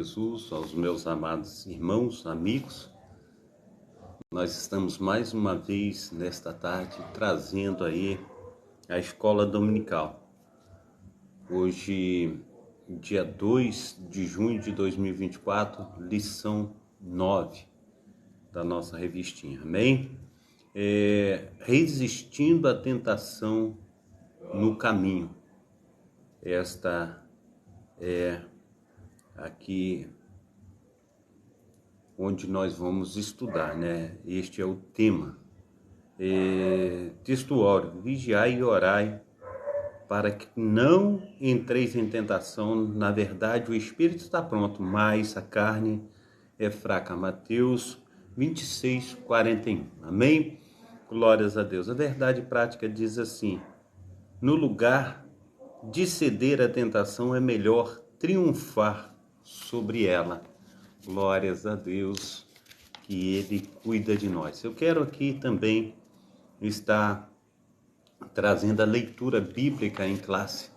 Jesus, aos meus amados irmãos, amigos. Nós estamos mais uma vez nesta tarde trazendo aí a escola dominical. Hoje, dia 2 de junho de 2024, lição 9 da nossa revistinha, amém? Resistindo à tentação no caminho. Esta é aqui onde nós vamos estudar, né? Este é o tema. Textuário: vigiai e orai para que não entreis em tentação. Na verdade, o espírito está pronto, mas a carne é fraca. Mateus 26, 41. Amém? Glórias a Deus. A verdade prática diz assim: no lugar de ceder à tentação, é melhor triunfar sobre ela. Glórias a Deus, que Ele cuida de nós. Eu quero aqui também estar trazendo a leitura bíblica em classe.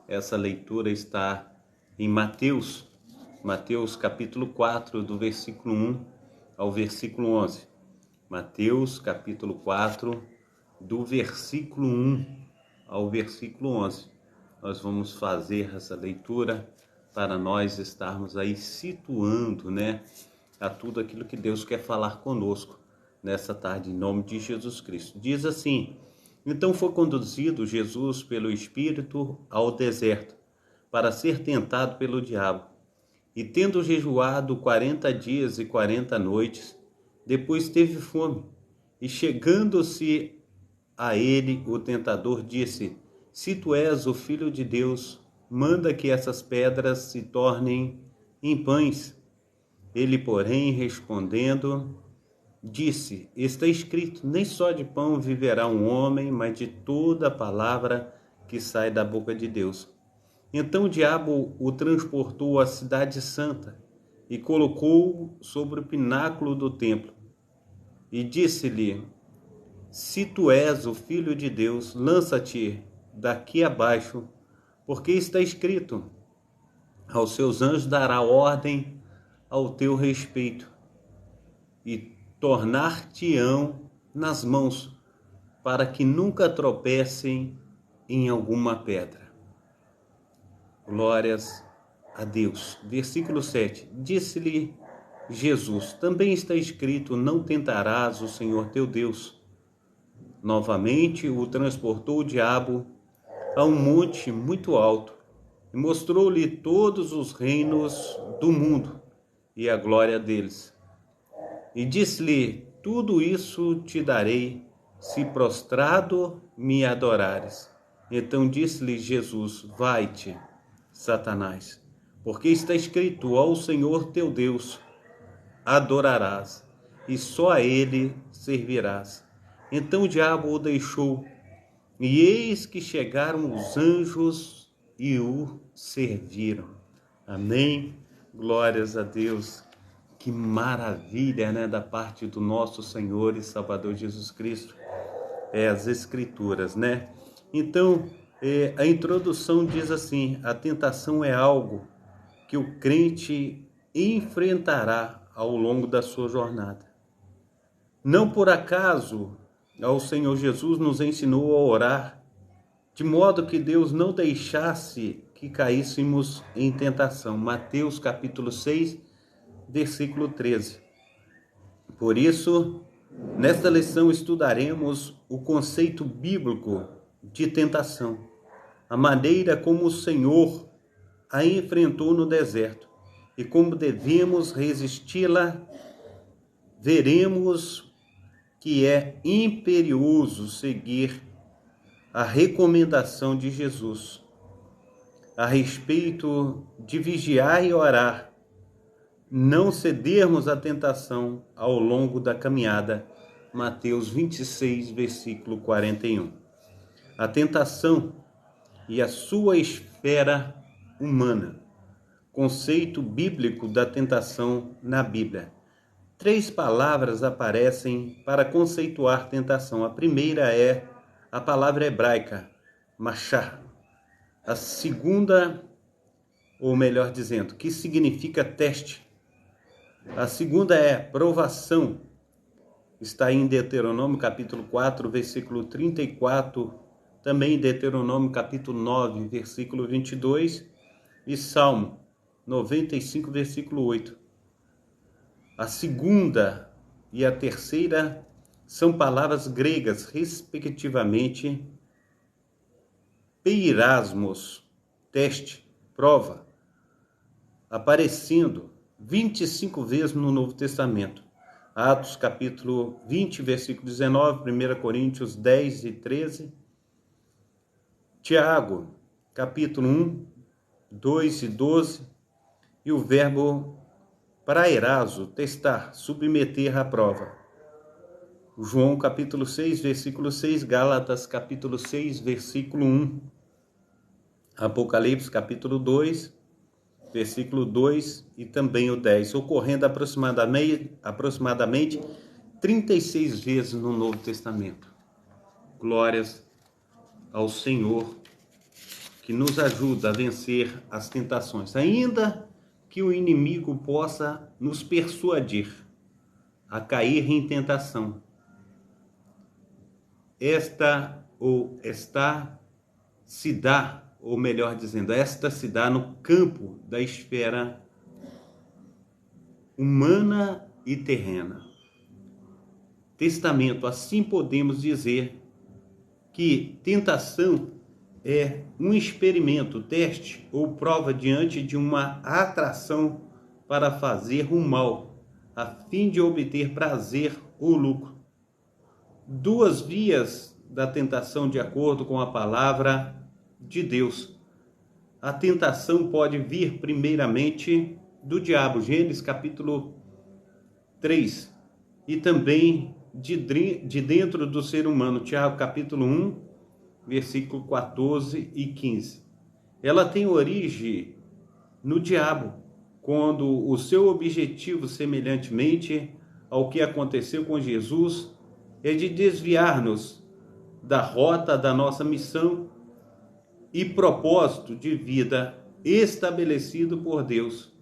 Essa leitura está em Mateus capítulo 4, do versículo 1 ao versículo 11. Mateus capítulo 4, do versículo 1 ao versículo 11. Nós vamos fazer essa leitura para nós estarmos aí situando, né, a tudo aquilo que Deus quer falar conosco nessa tarde, em nome de Jesus Cristo. Diz assim: então foi conduzido Jesus pelo Espírito ao deserto, para ser tentado pelo diabo. E tendo jejuado 40 dias e 40 noites, depois teve fome. E chegando-se a ele, o tentador disse: se tu és o Filho de Deus, manda que essas pedras se tornem em pães. Ele, porém, respondendo, disse: está escrito, nem só de pão viverá um homem, mas de toda a palavra que sai da boca de Deus. Então o diabo o transportou à cidade santa e colocou-o sobre o pináculo do templo. E disse-lhe: se tu és o Filho de Deus, lança-te daqui abaixo, porque está escrito, aos seus anjos dará ordem ao teu respeito, e tornar-te-ão nas mãos, para que nunca tropecem em alguma pedra. Glórias a Deus. Versículo 7. Disse-lhe Jesus: também está escrito, não tentarás o Senhor teu Deus. Novamente o transportou o diabo a um monte muito alto e mostrou-lhe todos os reinos do mundo e a glória deles. E disse-lhe: tudo isso te darei, se prostrado me adorares. Então disse-lhe Jesus: vai-te, Satanás, porque está escrito, ao Senhor teu Deus adorarás, e só a ele servirás. Então o diabo o deixou, e eis que chegaram os anjos e o serviram. Amém? Glórias a Deus. Que maravilha, né, da parte do nosso Senhor e Salvador Jesus Cristo. As Escrituras, né? Então, a introdução diz assim: a tentação é algo que o crente enfrentará ao longo da sua jornada. Não por acaso, o Senhor Jesus nos ensinou a orar, de modo que Deus não deixasse que caíssemos em tentação. Mateus capítulo 6, versículo 13. Por isso, nesta lição estudaremos o conceito bíblico de tentação, a maneira como o Senhor a enfrentou no deserto e como devemos resisti-la. Veremos que é imperioso seguir a recomendação de Jesus a respeito de vigiar e orar, não cedermos à tentação ao longo da caminhada. Mateus 26, versículo 41. A tentação e a sua esfera humana. Conceito bíblico da tentação na Bíblia. 3 palavras aparecem para conceituar tentação. A primeira é a palavra hebraica, machá. A segunda ou melhor dizendo, que significa teste. A segunda é provação. Está em Deuteronômio capítulo 4, versículo 34, também em Deuteronômio capítulo 9, versículo 22 e Salmo 95, versículo 8. A segunda e a terceira são palavras gregas, respectivamente, peirasmos, teste, prova, aparecendo 25 vezes no Novo Testamento. Atos capítulo 20, versículo 19, 1 Coríntios 10 e 13, Tiago capítulo 1, 2 e 12, e o verbo praerazo, testar, submeter à prova. João capítulo 6, versículo 6, Gálatas capítulo 6, versículo 1, Apocalipse capítulo 2, versículo 2 e também o 10, ocorrendo aproximadamente 36 vezes no Novo Testamento. Glórias ao Senhor, que nos ajuda a vencer as tentações, ainda que o inimigo possa nos persuadir a cair em tentação. Esta se dá no campo da esfera humana e terrena. Testamento, assim podemos dizer que tentação é um experimento, teste ou prova diante de uma atração para fazer o mal, a fim de obter prazer ou lucro. Duas vias da tentação de acordo com a palavra de Deus. A tentação pode vir primeiramente do diabo, Gênesis capítulo 3, e também de dentro do ser humano, Tiago capítulo 1, versículo 14 e 15. Ela tem origem no diabo, quando o seu objetivo, semelhantemente ao que aconteceu com Jesus, é de desviar-nos da rota da nossa missão e propósito de vida estabelecido por Deus.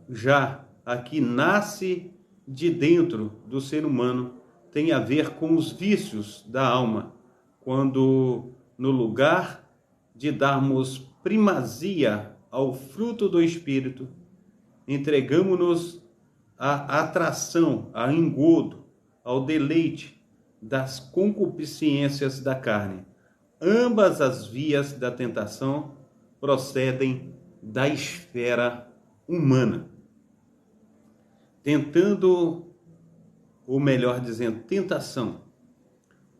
Já a que nasce de dentro do ser humano tem a ver com os vícios da alma, quando no lugar de darmos primazia ao fruto do Espírito, entregamos-nos à atração, ao engodo, ao deleite das concupiscências da carne. Ambas as vias da tentação procedem da esfera humana. Tentação,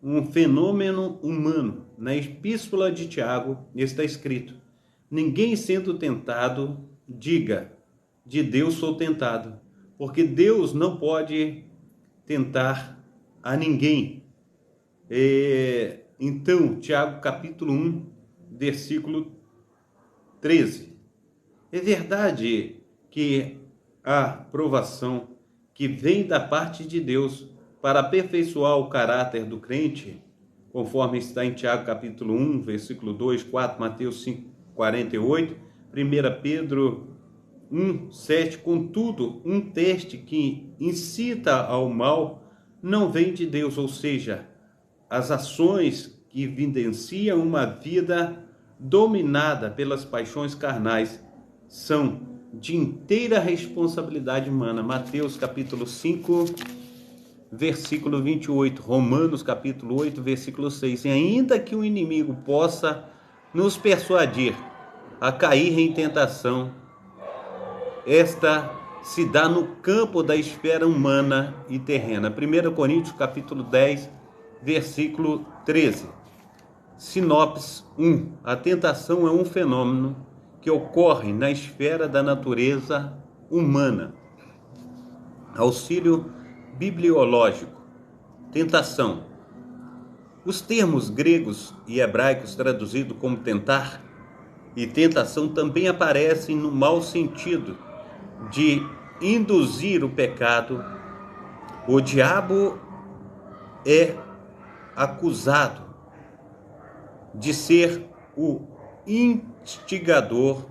um fenômeno humano. Na epístola de Tiago está escrito: ninguém sendo tentado, diga, de Deus sou tentado, porque Deus não pode tentar a ninguém. Então, Tiago capítulo 1, versículo 13. É verdade que a provação que vem da parte de Deus para aperfeiçoar o caráter do crente, conforme está em Tiago capítulo 1, versículo 2, 4, Mateus 5, 48, 1 Pedro 1, 7, contudo, um teste que incita ao mal não vem de Deus, ou seja, as ações que evidenciam uma vida dominada pelas paixões carnais são de inteira responsabilidade humana. Mateus capítulo 5, versículo 28, Romanos capítulo 8, versículo 6. E ainda que o inimigo possa nos persuadir a cair em tentação, esta se dá no campo da esfera humana e terrena. 1 Coríntios capítulo 10, versículo 13. Sinopse 1. A tentação é um fenômeno que ocorre na esfera da natureza humana. Auxílio bibliológico. Tentação. Os termos gregos e hebraicos traduzidos como tentar e tentação também aparecem no mau sentido de induzir o pecado. O diabo é acusado de ser o instigador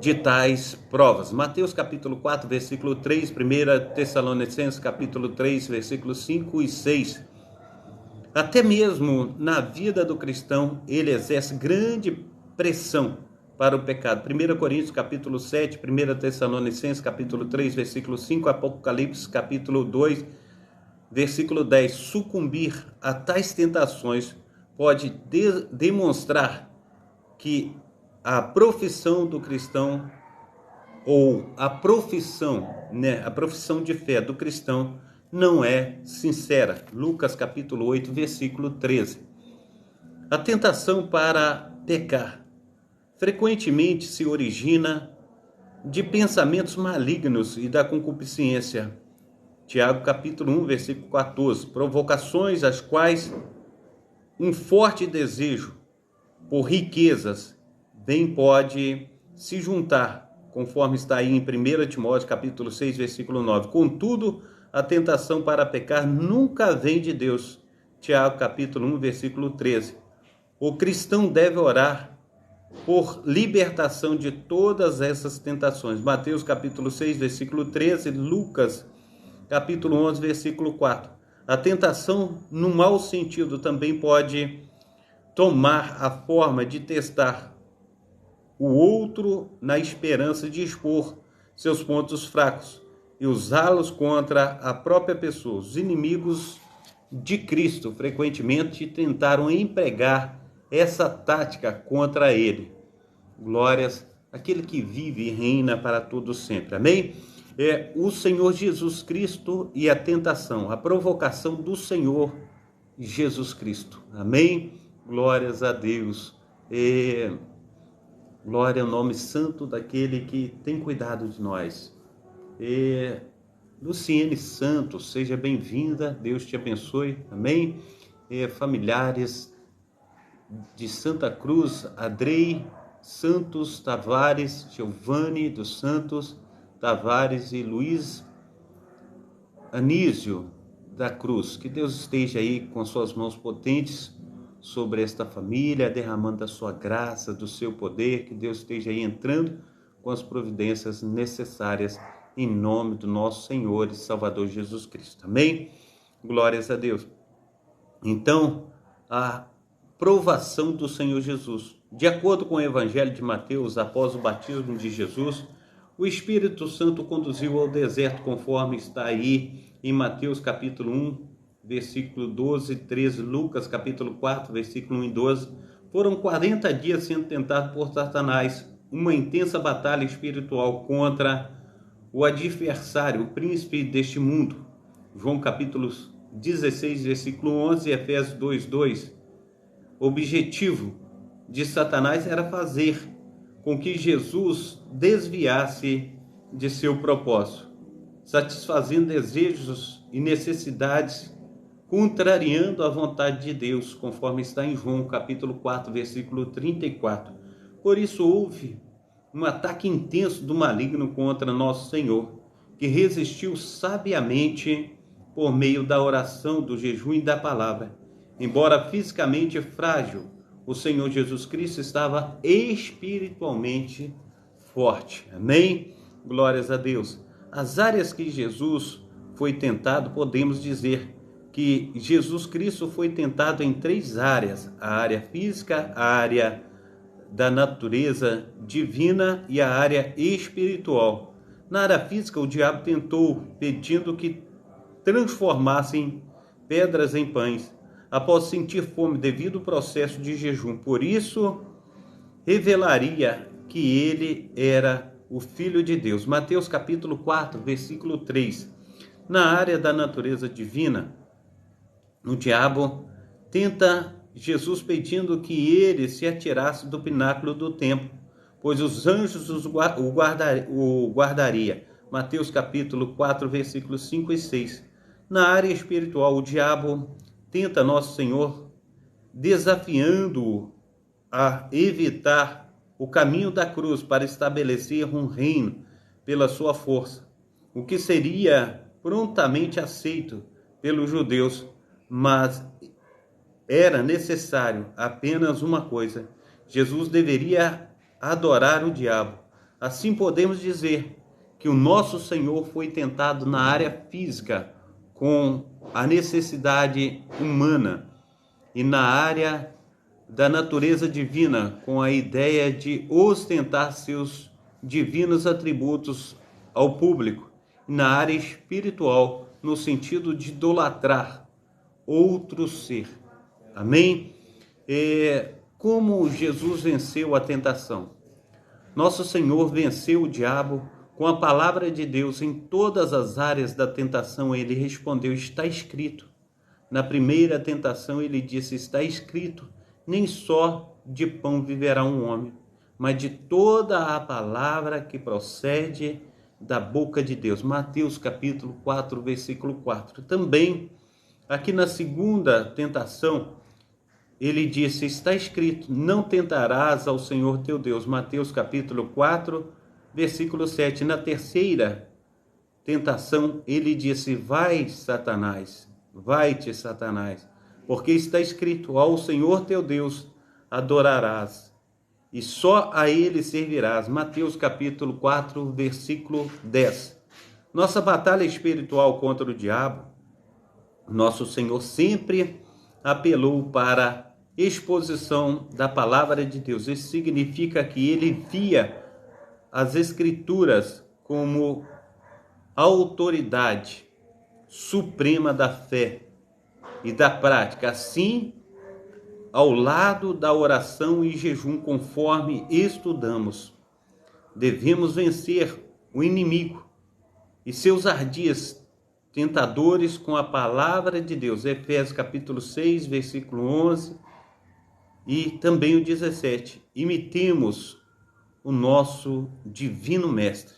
de tais provas. Mateus capítulo 4, versículo 3, 1 Tessalonicenses capítulo 3, versículos 5 e 6. Até mesmo na vida do cristão, ele exerce grande pressão para o pecado. 1 Coríntios capítulo 7, 1 Tessalonicenses capítulo 3, versículo 5, Apocalipse capítulo 2, versículo 10. Sucumbir a tais tentações pode demonstrar que a profissão do cristão ou a profissão de fé do cristão não é sincera. Lucas capítulo 8, versículo 13. A tentação para pecar frequentemente se origina de pensamentos malignos e da concupiscência. Tiago capítulo 1, versículo 14. Provocações às quais um forte desejo por riquezas bem pode se juntar, conforme está aí em 1 Timóteo capítulo 6, versículo 9. Contudo, a tentação para pecar nunca vem de Deus. Tiago capítulo 1, versículo 13. O cristão deve orar por libertação de todas essas tentações. Mateus capítulo 6, versículo 13, Lucas capítulo 11, versículo 4. A tentação, no mau sentido, também pode tomar a forma de testar o outro na esperança de expor seus pontos fracos e usá-los contra a própria pessoa. Os inimigos de Cristo frequentemente tentaram empregar essa tática contra ele. Glórias àquele que vive e reina para todos sempre. Amém? É o Senhor Jesus Cristo e a tentação, a provocação do Senhor Jesus Cristo. Amém? Glórias a Deus. Glória ao nome santo daquele que tem cuidado de nós. Luciene Santos, seja bem-vinda, Deus te abençoe, amém? Familiares de Santa Cruz, Adrei Santos Tavares, Giovanni dos Santos Tavares e Luiz Anísio da Cruz, que Deus esteja aí com suas mãos potentes sobre esta família, derramando da sua graça, do seu poder, que Deus esteja aí entrando com as providências necessárias em nome do nosso Senhor e Salvador Jesus Cristo. Amém? Glórias a Deus. Então, a provação do Senhor Jesus. De acordo com o Evangelho de Mateus, após o batismo de Jesus, o Espírito Santo conduziu ao deserto, conforme está aí em Mateus capítulo 1, versículo 12 e 13, Lucas capítulo 4, versículo 1 e 12. Foram 40 dias sendo tentado por Satanás, uma intensa batalha espiritual contra o adversário, o príncipe deste mundo. João capítulo 16, versículo 11 e Efésios 2, 2. O objetivo de Satanás era fazer com que Jesus desviasse de seu propósito, satisfazendo desejos e necessidades, contrariando a vontade de Deus, conforme está em João capítulo 4, versículo 34. Por isso houve um ataque intenso do maligno contra nosso Senhor, que resistiu sabiamente por meio da oração, do jejum e da palavra. Embora fisicamente frágil, o Senhor Jesus Cristo estava espiritualmente forte. Amém? Glórias a Deus. As áreas que Jesus foi tentado, podemos dizer que Jesus Cristo foi tentado em 3 áreas: a área física, a área da natureza divina e a área espiritual. Na área física, o diabo tentou, pedindo que transformassem pedras em pães, após sentir fome devido ao processo de jejum. Por isso, revelaria que ele era o Filho de Deus. Mateus capítulo 4, versículo 3. Na área da natureza divina, o diabo tenta Jesus pedindo que ele se atirasse do pináculo do templo, pois os anjos o guardaria. Mateus capítulo 4, versículos 5 e 6. Na área espiritual, o diabo tenta nosso Senhor, desafiando-o a evitar o caminho da cruz para estabelecer um reino pela sua força, o que seria prontamente aceito pelos judeus, mas era necessário apenas uma coisa: Jesus deveria adorar o diabo, Assim podemos dizer que o nosso Senhor foi tentado na área física com a necessidade humana e na área da natureza divina com a ideia de ostentar seus divinos atributos ao público, e na área espiritual no sentido de idolatrar outro ser. Amém? Como Jesus venceu a tentação? Nosso Senhor venceu o diabo com a palavra de Deus em todas as áreas da tentação. Ele respondeu: está escrito. Na primeira tentação ele disse: está escrito, nem só de pão viverá um homem, mas de toda a palavra que procede da boca de Deus. Mateus capítulo 4, versículo 4. Também, aqui na segunda tentação, ele disse: está escrito, não tentarás ao Senhor teu Deus. Mateus capítulo 4, versículo 7. Na terceira tentação, ele disse: vai-te, Satanás, porque está escrito: ao Senhor teu Deus adorarás, e só a ele servirás. Mateus capítulo 4, versículo 10. Nossa batalha espiritual contra o diabo, nosso Senhor sempre apelou para exposição da palavra de Deus. Isso significa que ele via as Escrituras como autoridade suprema da fé e da prática, assim ao lado da oração e jejum, conforme estudamos. Devemos vencer o inimigo e seus ardis tentadores com a palavra de Deus. Efésios capítulo 6, versículo 11 e também o 17. Imitemos o nosso divino mestre.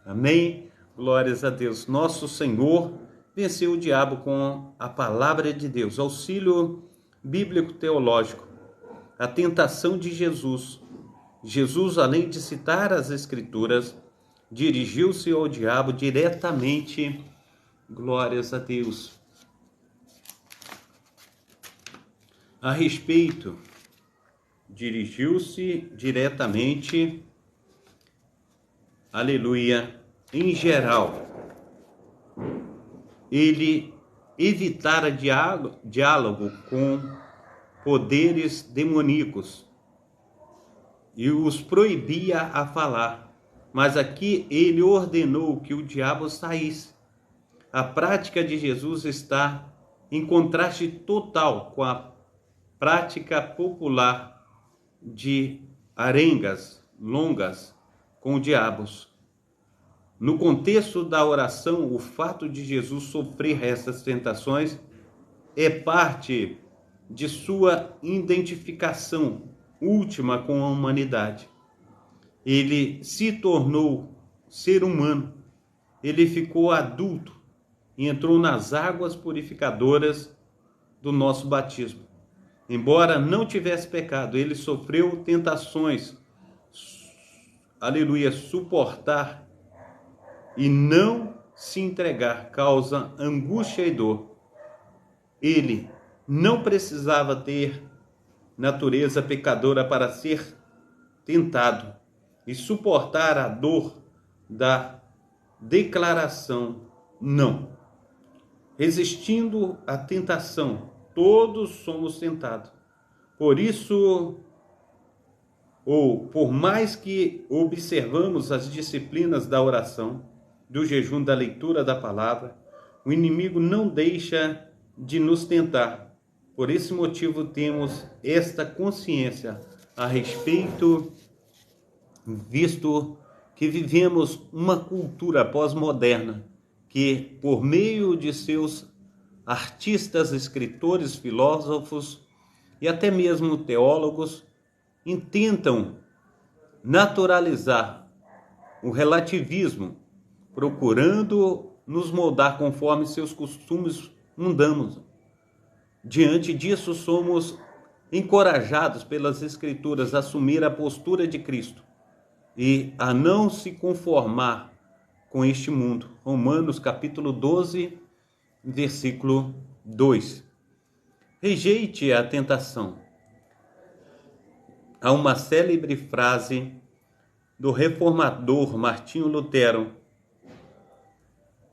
Amém? Glórias a Deus. Nosso Senhor venceu o diabo com a palavra de Deus. Auxílio bíblico teológico. A tentação de Jesus. Jesus, além de citar as Escrituras, dirigiu-se ao diabo diretamente. Glórias a Deus. A respeito, dirigiu-se diretamente, aleluia, em geral. Ele evitara diálogo com poderes demoníacos e os proibia a falar. Mas aqui ele ordenou que o diabo saísse. A prática de Jesus está em contraste total com a prática popular de arengas longas com diabos. No contexto da oração, o fato de Jesus sofrer essas tentações é parte de sua identificação última com a humanidade. Ele se tornou ser humano, ele ficou adulto e entrou nas águas purificadoras do nosso batismo. Embora não tivesse pecado, ele sofreu tentações, aleluia, suportar e não se entregar causa angústia e dor. Ele não precisava ter natureza pecadora para ser tentado e suportar a dor da declaração não. Resistindo à tentação, todos somos tentados. Por isso, ou por mais que observamos as disciplinas da oração, do jejum, da leitura da palavra, o inimigo não deixa de nos tentar. Por esse motivo temos esta consciência a respeito, visto que vivemos uma cultura pós-moderna que, por meio de seus artistas, escritores, filósofos e até mesmo teólogos, intentam naturalizar o relativismo, procurando nos moldar conforme seus costumes mundanos. Diante disso, somos encorajados pelas Escrituras a assumir a postura de Cristo e a não se conformar com este mundo. Romanos capítulo 12, versículo 2. Rejeite a tentação. Há uma célebre frase do reformador Martinho Lutero: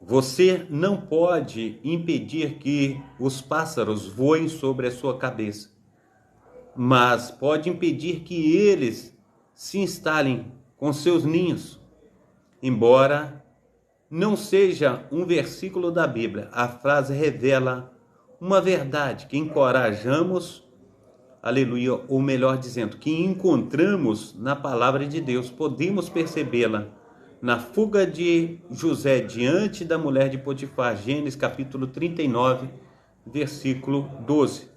você não pode impedir que os pássaros voem sobre a sua cabeça, mas pode impedir que eles se instalem com seus ninhos. Embora não seja um versículo da Bíblia, a frase revela uma verdade que encorajamos, aleluia, ou melhor dizendo, que encontramos na palavra de Deus. Podemos percebê-la na fuga de José diante da mulher de Potifar, Gênesis capítulo 39, versículo 12.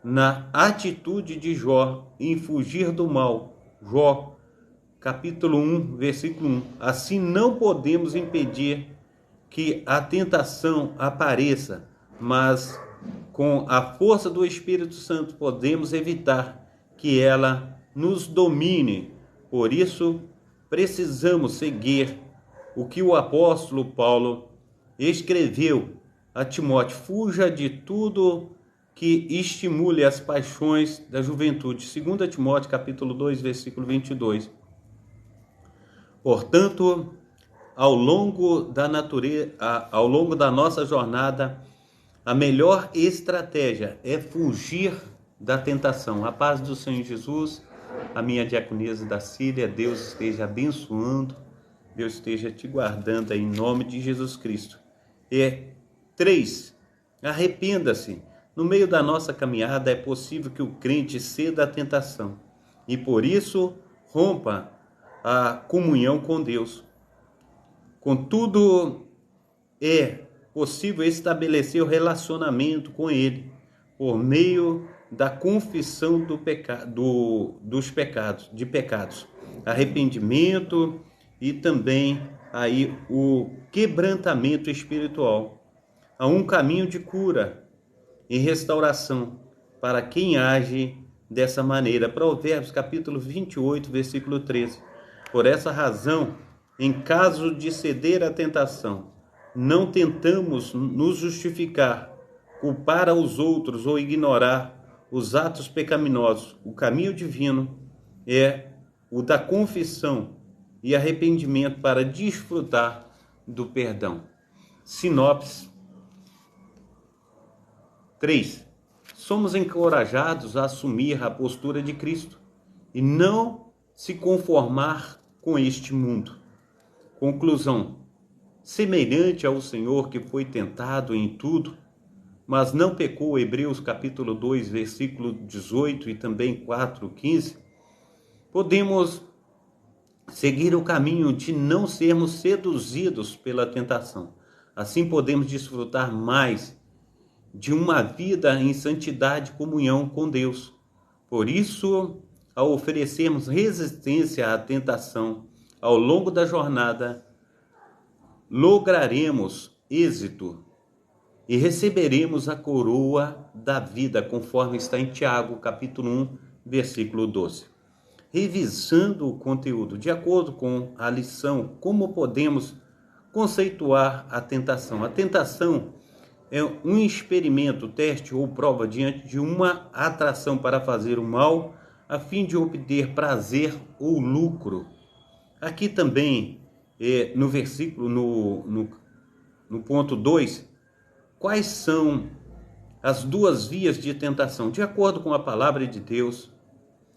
Na atitude de Jó em fugir do mal, Jó capítulo 1, versículo 1. Assim não podemos impedir que a tentação apareça, mas com a força do Espírito Santo podemos evitar que ela nos domine. Por isso, precisamos seguir o que o apóstolo Paulo escreveu a Timóteo: fuja de tudo que estimule as paixões da juventude. 2 Timóteo capítulo 2, versículo 22. Portanto, ao longo da nossa jornada, a melhor estratégia é fugir da tentação. A paz do Senhor Jesus, a minha diaconisa da Síria, Deus esteja abençoando, Deus esteja te guardando em nome de Jesus Cristo. 3. Arrependa-se. No meio da nossa caminhada é possível que o crente ceda à tentação e por isso rompa a comunhão com Deus. Contudo, é possível estabelecer o relacionamento com Ele por meio da confissão dos pecados, arrependimento e também aí o quebrantamento espiritual. Há um caminho de cura e restauração para quem age dessa maneira. Provérbios capítulo 28, versículo 13. Por essa razão, em caso de ceder à tentação, não tentamos nos justificar, culpar aos outros ou ignorar os atos pecaminosos. O caminho divino é o da confissão e arrependimento para desfrutar do perdão. Sinopse 3. Somos encorajados a assumir a postura de Cristo e não se conformar com este mundo. Conclusão: semelhante ao Senhor que foi tentado em tudo, mas não pecou, Hebreus capítulo 2, versículo 18 e também 4, 15, podemos seguir o caminho de não sermos seduzidos pela tentação. Assim podemos desfrutar mais de uma vida em santidade e comunhão com Deus. Por isso, ao oferecermos resistência à tentação ao longo da jornada, lograremos êxito e receberemos a coroa da vida, conforme está em Tiago, capítulo 1, versículo 12. Revisando o conteúdo, de acordo com a lição, como podemos conceituar a tentação? A tentação é um experimento, teste ou prova diante de uma atração para fazer o mal, a fim de obter prazer ou lucro. Aqui também, no versículo, no ponto 2, quais são as duas vias de tentação? De acordo com a palavra de Deus,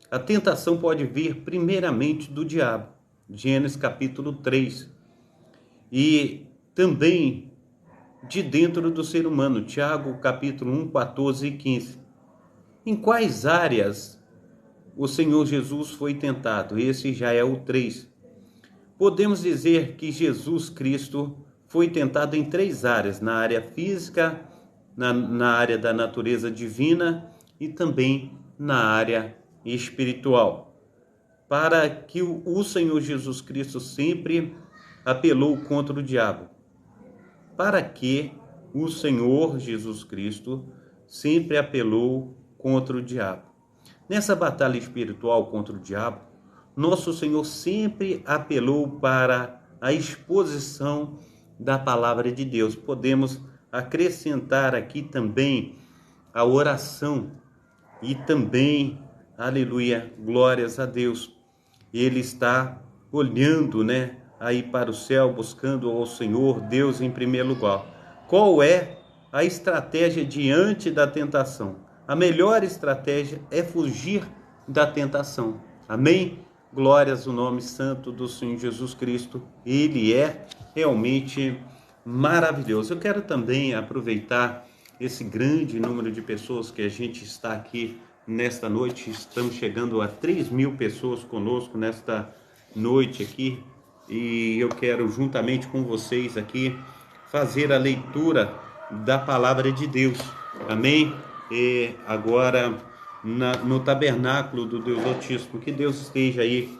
a tentação pode vir primeiramente do diabo, Gênesis capítulo 3, e também de dentro do ser humano, Tiago capítulo 1, 14 e 15. Em quais áreas o Senhor Jesus foi tentado? Esse já é o 3. Podemos dizer que Jesus Cristo foi tentado em 3 áreas: na área física, na área da natureza divina e também na área espiritual. Para que o Senhor Jesus Cristo sempre apelou contra o diabo. Para que o Senhor Jesus Cristo sempre apelou contra o diabo. Nessa batalha espiritual contra o diabo, nosso Senhor sempre apelou para a exposição da palavra de Deus. Podemos acrescentar aqui também a oração e também, aleluia, glórias a Deus. Ele está olhando, né, aí para o céu, buscando ao Senhor, Deus em primeiro lugar. Qual é a estratégia diante da tentação? A melhor estratégia é fugir da tentação. Amém? Glórias ao nome santo do Senhor Jesus Cristo. Ele é realmente maravilhoso. Eu quero também aproveitar esse grande número de pessoas que a gente está aqui nesta noite. Estamos chegando a 3.000 pessoas conosco nesta noite aqui. E eu quero, juntamente com vocês aqui, fazer a leitura da palavra de Deus. Amém? E agora, no tabernáculo do Deus Altíssimo, que Deus esteja aí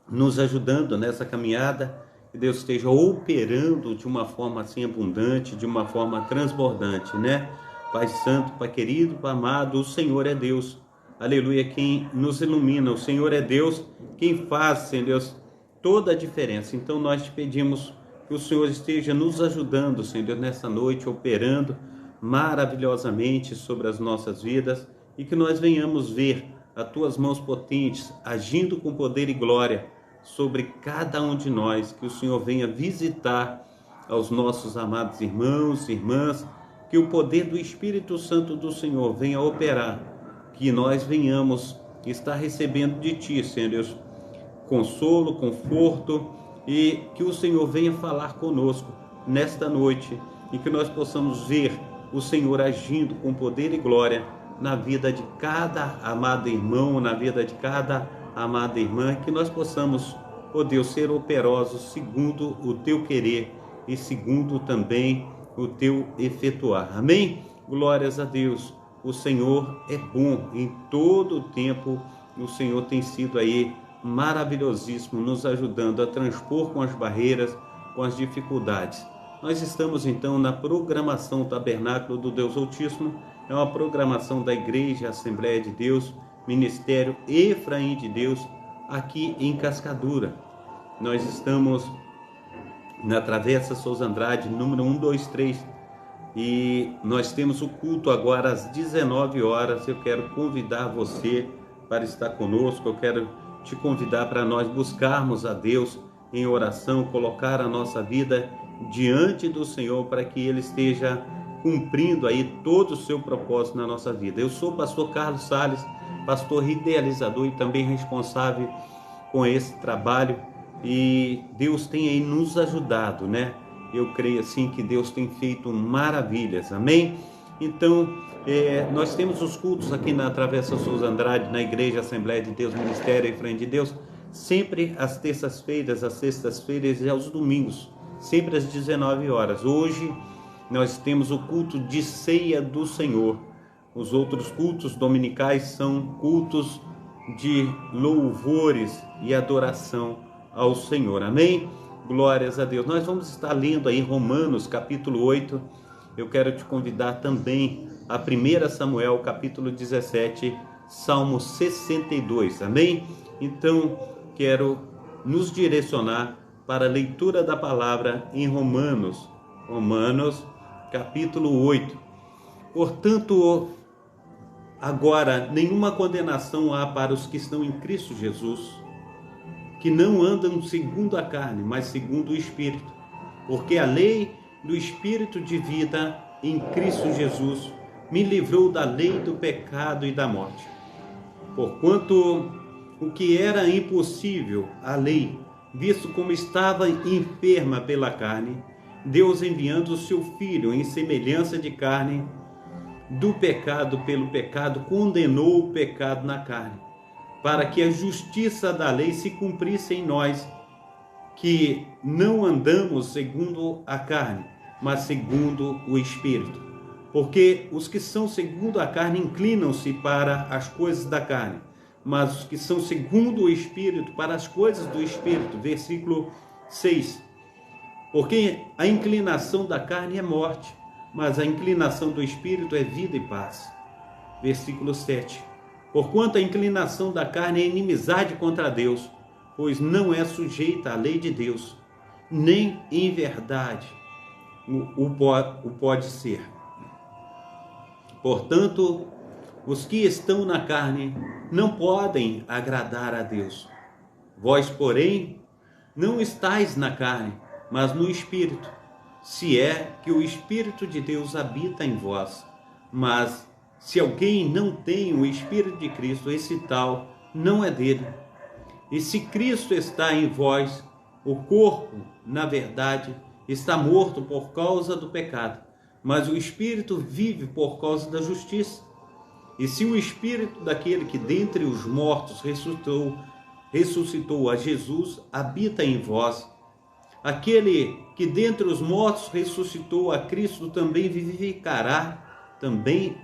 nos ajudando nessa caminhada, que Deus esteja operando de uma forma assim abundante, de uma forma transbordante, né? Pai Santo, Pai querido, Pai amado, o Senhor é Deus. Aleluia, quem nos ilumina, o Senhor é Deus, quem faz, Senhor Deus, toda a diferença. Então nós te pedimos que o Senhor esteja nos ajudando, Senhor Deus, nessa noite, operando maravilhosamente sobre as nossas vidas e que nós venhamos ver as tuas mãos potentes agindo com poder e glória sobre cada um de nós, que o Senhor venha visitar aos nossos amados irmãos e irmãs, que o poder do Espírito Santo do Senhor venha operar, que nós venhamos estar recebendo de Ti, Senhor Deus, consolo, conforto, e que o Senhor venha falar conosco nesta noite e que nós possamos ver o Senhor agindo com poder e glória na vida de cada amado irmão, na vida de cada amada irmã, que nós possamos, ó Deus, ser operosos segundo o Teu querer e segundo também o Teu efetuar. Amém? Glórias a Deus. O Senhor é bom em todo o tempo. O Senhor tem sido aí maravilhosíssimo, nos ajudando a transpor com as barreiras, com as dificuldades. Nós estamos então na programação Tabernáculo do Deus Altíssimo. É uma programação da Igreja Assembleia de Deus, Ministério Efraim de Deus, aqui em Cascadura. Nós estamos na Travessa Souza Andrade, número 123, e nós temos o culto agora às 19 horas. Eu quero convidar você para estar conosco, eu quero te convidar para nós buscarmos a Deus em oração, colocar a nossa vida diante do Senhor para que Ele esteja cumprindo aí todo o seu propósito na nossa vida. Eu sou o pastor Carlos Salles, pastor idealizador e também responsável com esse trabalho, e Deus tem aí nos ajudado, né? Eu creio assim que Deus tem feito maravilhas, amém? Então, nós temos os cultos aqui na Travessa Souza Andrade, na Igreja Assembleia de Deus, Ministério Efraim de Deus, sempre às terças-feiras, às sextas-feiras e aos domingos, sempre às 19 horas. Hoje nós temos o culto de ceia do Senhor. Os outros cultos dominicais são cultos de louvores e adoração ao Senhor. Amém? Glórias a Deus. Nós vamos estar lendo aí Romanos capítulo 8. Eu quero te convidar também a 1 Samuel capítulo 17, Salmo 62. Amém? Então, quero nos direcionar para a leitura da palavra em Romanos capítulo 8. Portanto, agora nenhuma condenação há para os que estão em Cristo Jesus, que não andam segundo a carne, mas segundo o Espírito. Porque a lei do Espírito de vida em Cristo Jesus me livrou da lei do pecado e da morte. Porquanto o que era impossível à lei, visto como estava enferma pela carne, Deus, enviando o seu Filho em semelhança de carne, do pecado pelo pecado, condenou o pecado na carne, para que a justiça da lei se cumprisse em nós, que não andamos segundo a carne, mas segundo o Espírito. Porque os que são segundo a carne inclinam-se para as coisas da carne, mas os que são segundo o Espírito, para as coisas do Espírito. Versículo 6. Porque a inclinação da carne é morte, mas a inclinação do Espírito é vida e paz. Versículo 7. Porquanto a inclinação da carne é inimizade contra Deus, pois não é sujeita à lei de Deus, nem em verdade o pode ser. Portanto, os que estão na carne não podem agradar a Deus. Vós, porém, não estáis na carne, mas no Espírito, se é que o Espírito de Deus habita em vós. Mas se alguém não tem o Espírito de Cristo, esse tal não é dele. E se Cristo está em vós, o corpo, na verdade, está morto por causa do pecado, mas o Espírito vive por causa da justiça. E se o Espírito daquele que dentre os mortos ressuscitou a Jesus habita em vós, aquele que dentre os mortos ressuscitou a Cristo também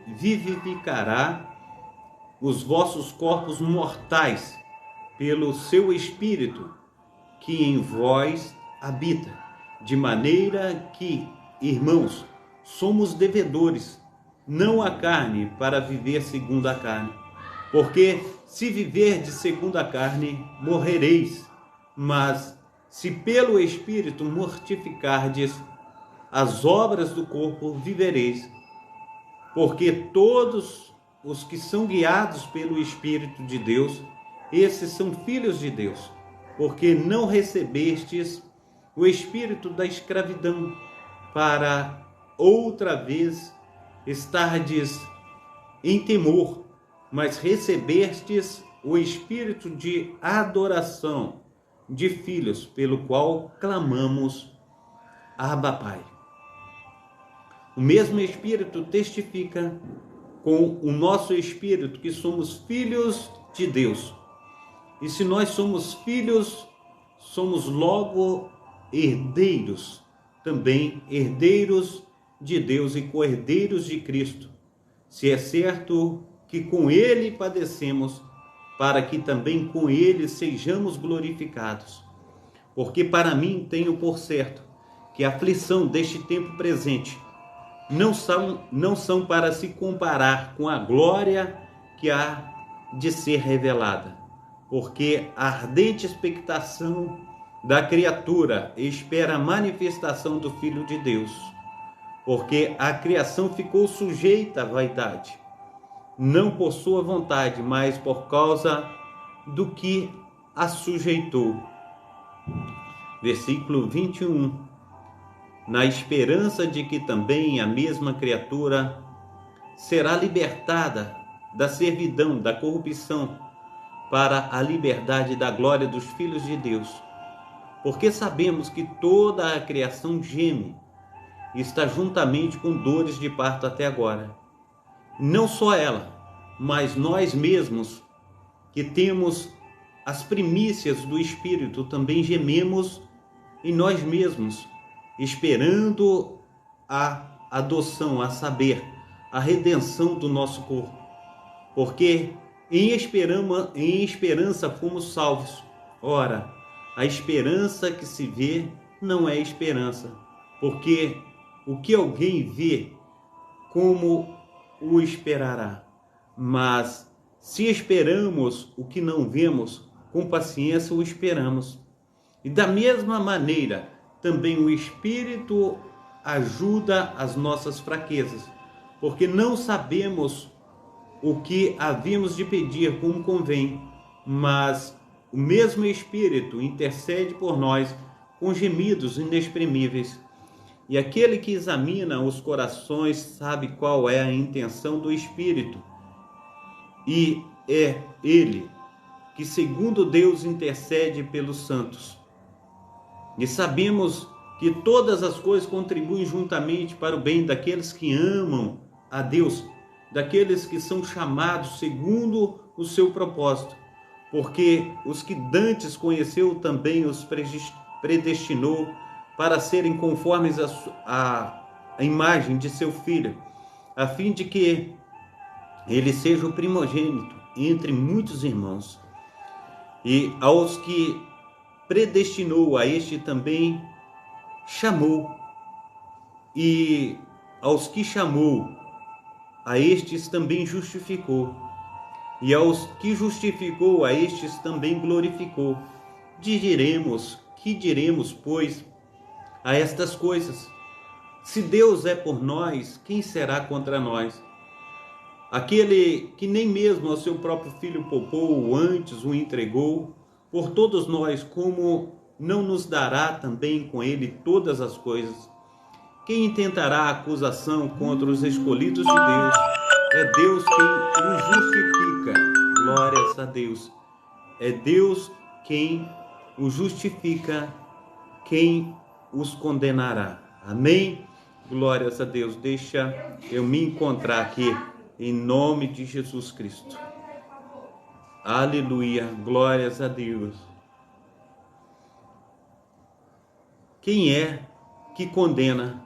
vivificará os vossos corpos mortais pelo seu Espírito que em vós habita. De maneira que, irmãos, somos devedores, não à carne, para viver segundo a carne. Porque se viverdes segundo a carne, morrereis. Mas se pelo Espírito mortificardes as obras do corpo, vivereis. Porque todos os que são guiados pelo Espírito de Deus, esses são filhos de Deus. Porque não recebestes o espírito da escravidão, para outra vez estardes em temor, mas recebestes o espírito de adoração de filhos, pelo qual clamamos, Abba, Pai. O mesmo Espírito testifica com o nosso espírito que somos filhos de Deus. E se nós somos filhos, somos logo herdeiros, também herdeiros de Deus e co-herdeiros de Cristo, se é certo que com Ele padecemos, para que também com Ele sejamos glorificados. Porque para mim tenho por certo que a aflição deste tempo presente não são para se comparar com a glória que há de ser revelada. Porque a ardente expectação da criatura espera a manifestação do Filho de Deus, porque a criação ficou sujeita à vaidade, não por sua vontade, mas por causa do que a sujeitou. Versículo 21. Na esperança de que também a mesma criatura será libertada da servidão, da corrupção, para a liberdade da glória dos filhos de Deus. Porque sabemos que toda a criação geme e está juntamente com dores de parto até agora. Não só ela, mas nós mesmos, que temos as primícias do Espírito, também gememos em nós mesmos, esperando a adoção, a saber, a redenção do nosso corpo. Porque em esperança fomos salvos. Ora, a esperança que se vê não é esperança, porque o que alguém vê, como o esperará? Mas se esperamos o que não vemos, com paciência o esperamos. E da mesma maneira, também o Espírito ajuda as nossas fraquezas, porque não sabemos o que havíamos de pedir como convém, mas o mesmo Espírito intercede por nós com gemidos inexprimíveis. E aquele que examina os corações sabe qual é a intenção do Espírito. E é Ele que, segundo Deus, intercede pelos santos. E sabemos que todas as coisas contribuem juntamente para o bem daqueles que amam a Deus, daqueles que são chamados segundo o seu propósito. Porque os que dantes conheceu também os predestinou para serem conformes à imagem de seu Filho, a fim de que ele seja o primogênito entre muitos irmãos. E aos que predestinou, a este também chamou. E aos que chamou, a estes também justificou. E aos que justificou, a estes também glorificou. Que diremos, pois, a estas coisas? Se Deus é por nós, quem será contra nós? Aquele que nem mesmo ao seu próprio Filho poupou, antes o entregou por todos nós, como não nos dará também com ele todas as coisas? Quem intentará acusação contra os escolhidos de Deus? É Deus quem os justifica. Glórias a Deus. É Deus quem os justifica, quem os condenará. Amém? Glórias a Deus. Deixa eu me encontrar aqui em nome de Jesus Cristo. Aleluia. Glórias a Deus. Quem é que condena?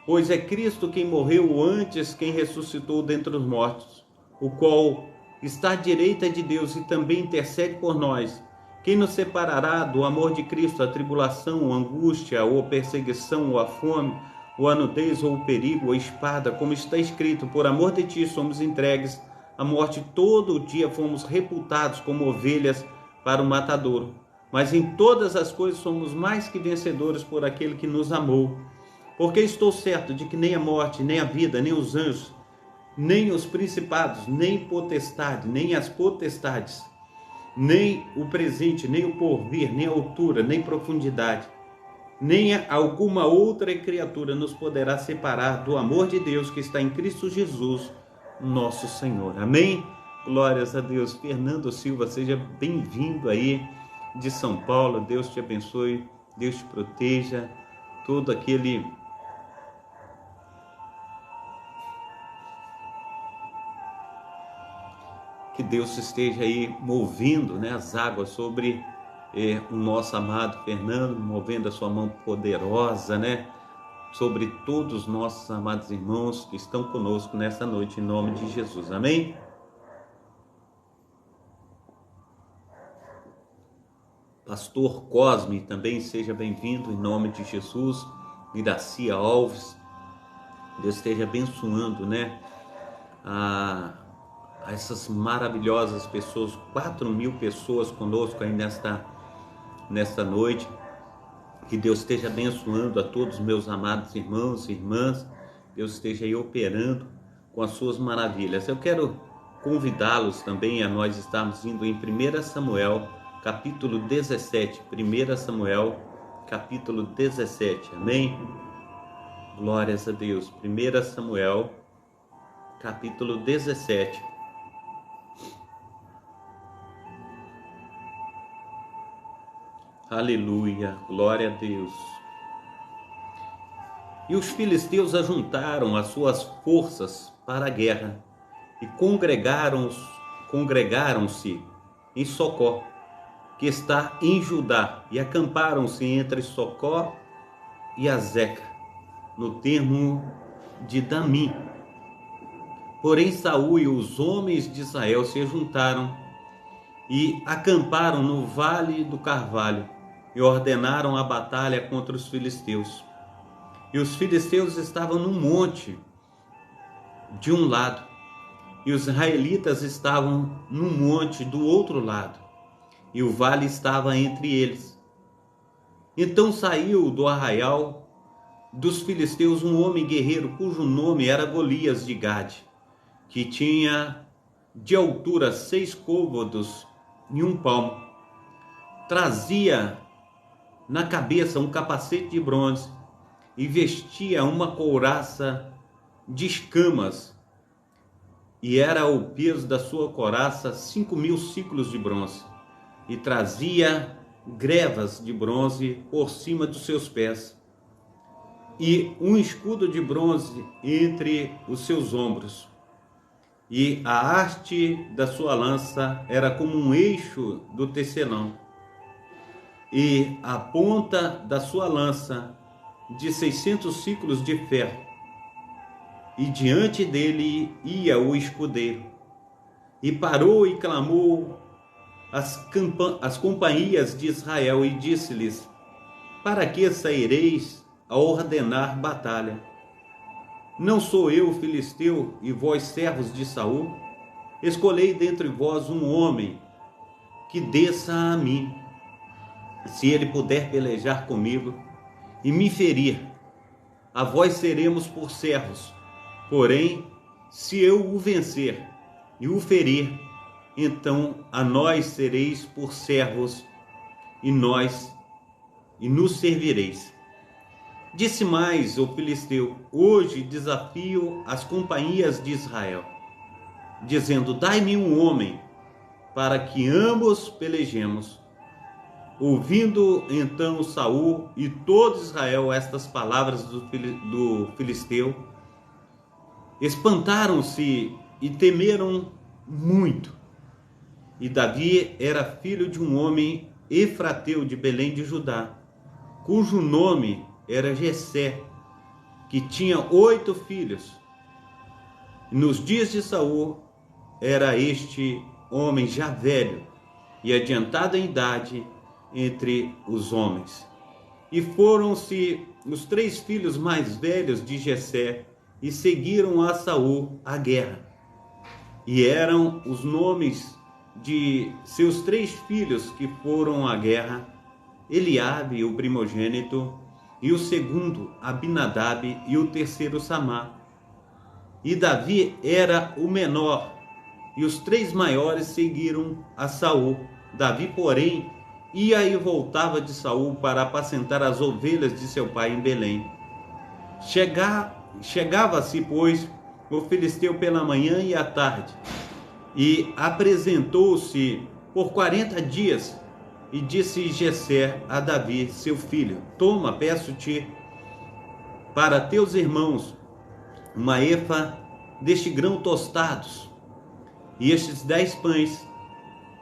Pois é Cristo quem morreu antes, quem ressuscitou dentre os mortos, o qual está à direita de Deus e também intercede por nós. Quem nos separará do amor de Cristo? A tribulação, a angústia, ou a perseguição, ou a fome, ou a nudez, ou o perigo, ou a espada, como está escrito: por amor de ti somos entregues à morte, todo dia fomos reputados como ovelhas para o matadouro. Mas em todas as coisas somos mais que vencedores por aquele que nos amou. Porque estou certo de que nem a morte, nem a vida, nem os anjos, nem os principados, nem potestade, nem as potestades, nem o presente, nem o porvir, nem a altura, nem profundidade, nem alguma outra criatura nos poderá separar do amor de Deus que está em Cristo Jesus, nosso Senhor. Amém? Glórias a Deus. Fernando Silva, seja bem-vindo aí de São Paulo. Deus te abençoe, Deus te proteja. Todo aquele que Deus esteja aí movendo, né, as águas sobre o nosso amado Fernando, movendo a sua mão poderosa, né, sobre todos os nossos amados irmãos que estão conosco nessa noite, em nome de Jesus. Amém? Pastor Cosme, também seja bem-vindo, em nome de Jesus. Iracia Alves, Deus esteja abençoando, né, a essas maravilhosas pessoas, 4.000 pessoas conosco aí nesta noite. Que Deus esteja abençoando a todos os meus amados irmãos e irmãs. Deus esteja aí operando com as suas maravilhas. Eu quero convidá-los também a nós estarmos indo em 1 Samuel, capítulo 17. 1 Samuel, capítulo 17. Amém? Glórias a Deus. 1 Samuel, capítulo 17. Aleluia, glória a Deus. E os filisteus ajuntaram as suas forças para a guerra e congregaram-se em Socó, que está em Judá, e acamparam-se entre Socó e Azeca, no termo de Damim. Porém Saul e os homens de Israel se juntaram e acamparam no Vale do Carvalho, e ordenaram a batalha contra os filisteus. E os filisteus estavam no monte de um lado, e os israelitas estavam no monte do outro lado, e o vale estava entre eles. Então saiu do arraial dos filisteus um homem guerreiro, cujo nome era Golias de Gade, que tinha de altura 6 côvados e 1 palmo. Trazia na cabeça um capacete de bronze e vestia uma couraça de escamas, e era o peso da sua couraça 5.000 ciclos de bronze, e trazia grevas de bronze por cima dos seus pés, e um escudo de bronze entre os seus ombros, e a haste da sua lança era como um eixo do tecelão, e a ponta da sua lança de 600 ciclos de ferro, e diante dele ia o escudeiro, e parou e clamou as companhias de Israel, e disse-lhes: para que saireis a ordenar batalha? Não sou eu filisteu, e vós servos de Saul? Escolhei dentre vós um homem que desça a mim, se ele puder pelejar comigo e me ferir, a vós seremos por servos. Porém, se eu o vencer e o ferir, então a nós sereis por servos, e nós e nos servireis. Disse mais o filisteu: hoje desafio as companhias de Israel, dizendo: dai-me um homem, para que ambos pelejemos. Ouvindo então Saul e todo Israel estas palavras do filisteu, espantaram-se e temeram muito. E Davi era filho de um homem efrateu de Belém de Judá, cujo nome era Jessé, que tinha 8 filhos. E nos dias de Saul era este homem já velho e adiantado em idade entre os homens. E foram-se os 3 filhos mais velhos de Jessé e seguiram a Saul à guerra. E eram os nomes de seus 3 filhos que foram à guerra: Eliabe, o primogênito, e o segundo Abinadab, e o terceiro Samá. E Davi era o menor, e os 3 maiores seguiram a Saul. Davi, porém, ia e voltava de Saul para apacentar as ovelhas de seu pai em Belém. Chegava-se, pois, o filisteu pela manhã e à tarde, e apresentou-se por 40 dias, e disse Jessé a Davi, seu filho: toma, peço-te, para teus irmãos, uma efa deste grão tostados, e estes 10 pães,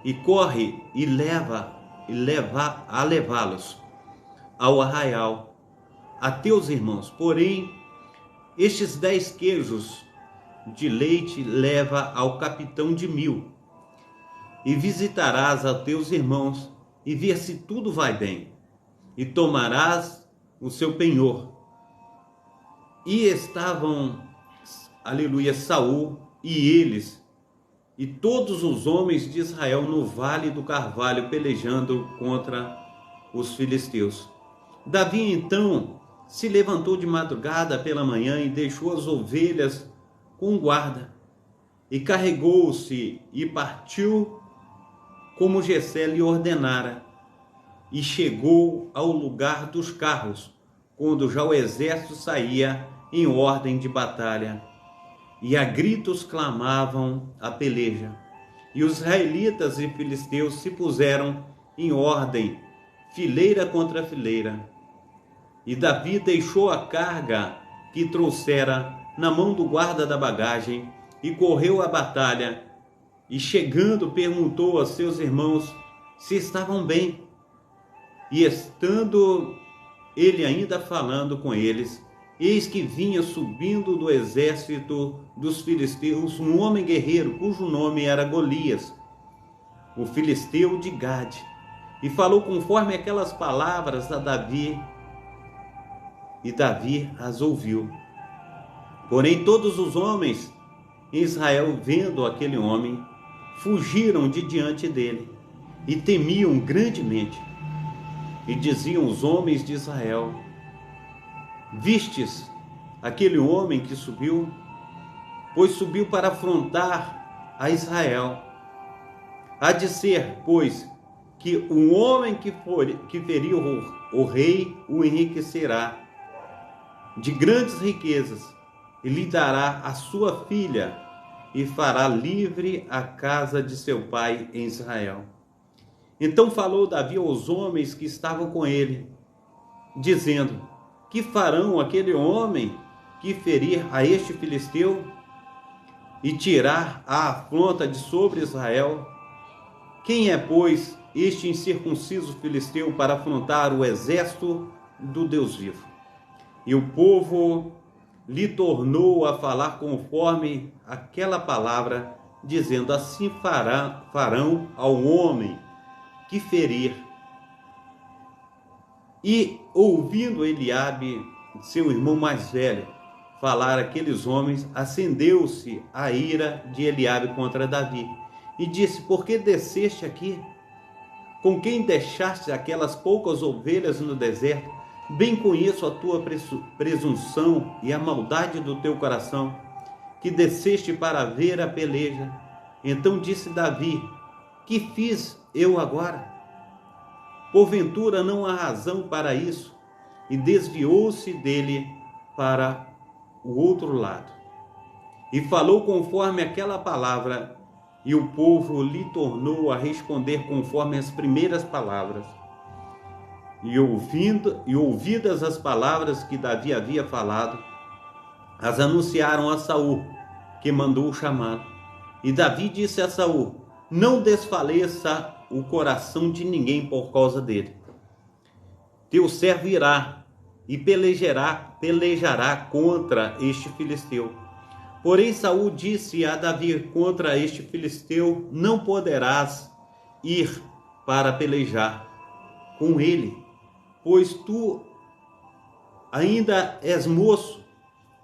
e corre e levá-los ao arraial a teus irmãos. Porém, estes 10 queijos de leite leva ao capitão de 1000, e visitarás a teus irmãos, e ver se tudo vai bem, e tomarás o seu penhor. E estavam, aleluia, Saul e eles, e todos os homens de Israel no vale do Carvalho, pelejando contra os filisteus. Davi então se levantou de madrugada pela manhã e deixou as ovelhas com guarda, e carregou-se e partiu como Jessé lhe ordenara, e chegou ao lugar dos carros, quando já o exército saía em ordem de batalha, e a gritos clamavam a peleja. E os israelitas e filisteus se puseram em ordem, fileira contra fileira. E Davi deixou a carga que trouxera na mão do guarda da bagagem, e correu à batalha, e chegando perguntou a seus irmãos se estavam bem. E estando ele ainda falando com eles, eis que vinha subindo do exército dos filisteus um homem guerreiro, cujo nome era Golias, o filisteu de Gade, e falou conforme aquelas palavras a Davi, e Davi as ouviu. Porém todos os homens em Israel, vendo aquele homem, fugiram de diante dele, e temiam grandemente. E diziam os homens de Israel: vistes aquele homem que subiu? Pois subiu para afrontar a Israel. Há de ser, pois, que o homem que feriu o rei o enriquecerá de grandes riquezas, e lhe dará a sua filha, e fará livre a casa de seu pai em Israel. Então falou Davi aos homens que estavam com ele, dizendo: que farão aquele homem que ferir a este filisteu e tirar a afronta de sobre Israel? Quem é, pois, este incircunciso filisteu para afrontar o exército do Deus vivo? E o povo lhe tornou a falar conforme aquela palavra, dizendo: assim farão ao homem que ferir. E ouvindo Eliabe, seu irmão mais velho, falar aqueles homens, acendeu-se a ira de Eliabe contra Davi, e disse: por que desceste aqui? Com quem deixaste aquelas poucas ovelhas no deserto? Bem conheço a tua presunção e a maldade do teu coração, que desceste para ver a peleja. Então disse Davi: que fiz eu agora? Porventura não há razão para isso? E desviou-se dele para o outro lado. E falou conforme aquela palavra, e o povo lhe tornou a responder conforme as primeiras palavras. E ouvidas as palavras que Davi havia falado, as anunciaram a Saul, que mandou chamá-lo. E Davi disse a Saul: não desfaleça o coração de ninguém por causa dele. Teu servo irá e pelejará contra este filisteu. Porém Saul disse a Davi: contra este filisteu não poderás ir para pelejar com ele, pois tu ainda és moço,